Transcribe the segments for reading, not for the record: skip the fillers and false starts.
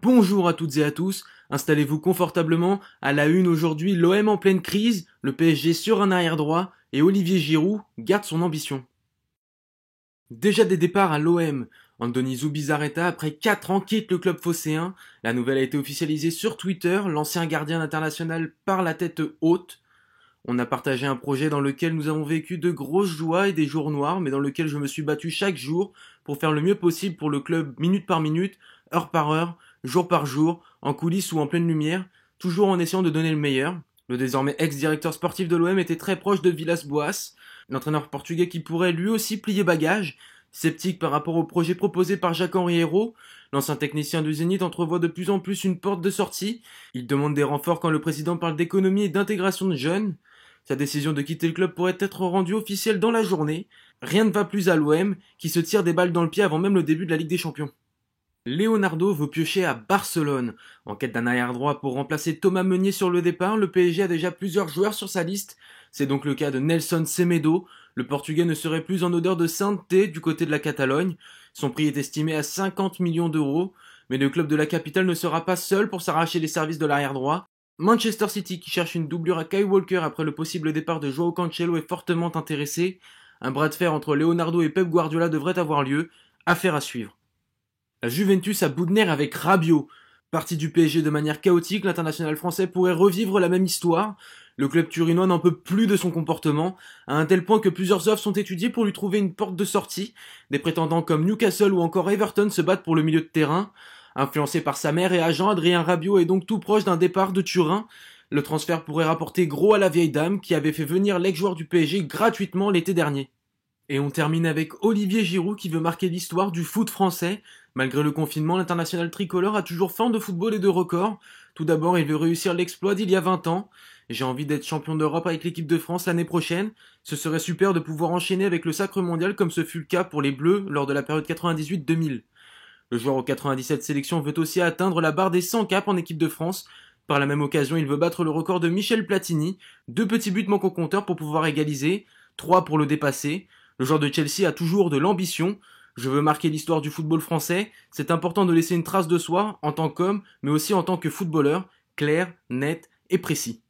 Bonjour à toutes et à tous, installez-vous confortablement. À la une aujourd'hui, l'OM en pleine crise, le PSG sur un arrière droit et Olivier Giroud garde son ambition. Déjà des départs à l'OM. Andoni Zubizarreta, après 4 ans, quitte le club phocéen. La nouvelle a été officialisée sur Twitter. L'ancien gardien international part la tête haute. On a partagé un projet dans lequel nous avons vécu de grosses joies et des jours noirs, mais dans lequel je me suis battu chaque jour pour faire le mieux possible pour le club minute par minute, heure par heure, jour par jour, en coulisses ou en pleine lumière, toujours en essayant de donner le meilleur. Le désormais ex-directeur sportif de l'OM était très proche de Villas-Boas, l'entraîneur portugais qui pourrait lui aussi plier bagage. Sceptique par rapport au projet proposé par Jacques-Henri Hérault, l'ancien technicien du Zénith entrevoit de plus en plus une porte de sortie. Il demande des renforts quand le président parle d'économie et d'intégration de jeunes. Sa décision de quitter le club pourrait être rendue officielle dans la journée. Rien ne va plus à l'OM, qui se tire des balles dans le pied avant même le début de la Ligue des Champions. Leonardo veut piocher à Barcelone. En quête d'un arrière droit pour remplacer Thomas Meunier sur le départ, le PSG a déjà plusieurs joueurs sur sa liste. C'est donc le cas de Nelson Semedo. Le Portugais ne serait plus en odeur de sainteté du côté de la Catalogne. Son prix est estimé à 50 millions d'euros. Mais le club de la capitale ne sera pas seul pour s'arracher les services de l'arrière droit. Manchester City, qui cherche une doublure à Kyle Walker après le possible départ de Joao Cancelo, est fortement intéressé. Un bras de fer entre Leonardo et Pep Guardiola devrait avoir lieu. Affaire à suivre. La Juventus a bout de nerfs avec Rabiot. Parti du PSG de manière chaotique, l'international français pourrait revivre la même histoire. Le club turinois n'en peut plus de son comportement, à un tel point que plusieurs offres sont étudiées pour lui trouver une porte de sortie. Des prétendants comme Newcastle ou encore Everton se battent pour le milieu de terrain. Influencé par sa mère et agent, Adrien Rabiot est donc tout proche d'un départ de Turin. Le transfert pourrait rapporter gros à la vieille dame qui avait fait venir l'ex-joueur du PSG gratuitement l'été dernier. Et on termine avec Olivier Giroud qui veut marquer l'histoire du foot français. Malgré le confinement, l'international tricolore a toujours faim de football et de records. Tout d'abord, il veut réussir l'exploit d'il y a 20 ans. J'ai envie d'être champion d'Europe avec l'équipe de France l'année prochaine. Ce serait super de pouvoir enchaîner avec le sacre mondial comme ce fut le cas pour les Bleus lors de la période 98-2000. Le joueur aux 97 sélections veut aussi atteindre la barre des 100 caps en équipe de France. Par la même occasion, il veut battre le record de Michel Platini. 2 petits buts manquent au compteur pour pouvoir égaliser, 3 pour le dépasser. Le joueur de Chelsea a toujours de l'ambition. Je veux marquer l'histoire du football français. C'est important de laisser une trace de soi en tant qu'homme, mais aussi en tant que footballeur, clair, net et précis.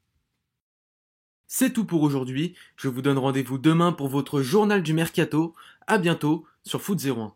C'est tout pour aujourd'hui. Je vous donne rendez-vous demain pour votre journal du mercato. À bientôt sur Foot 01.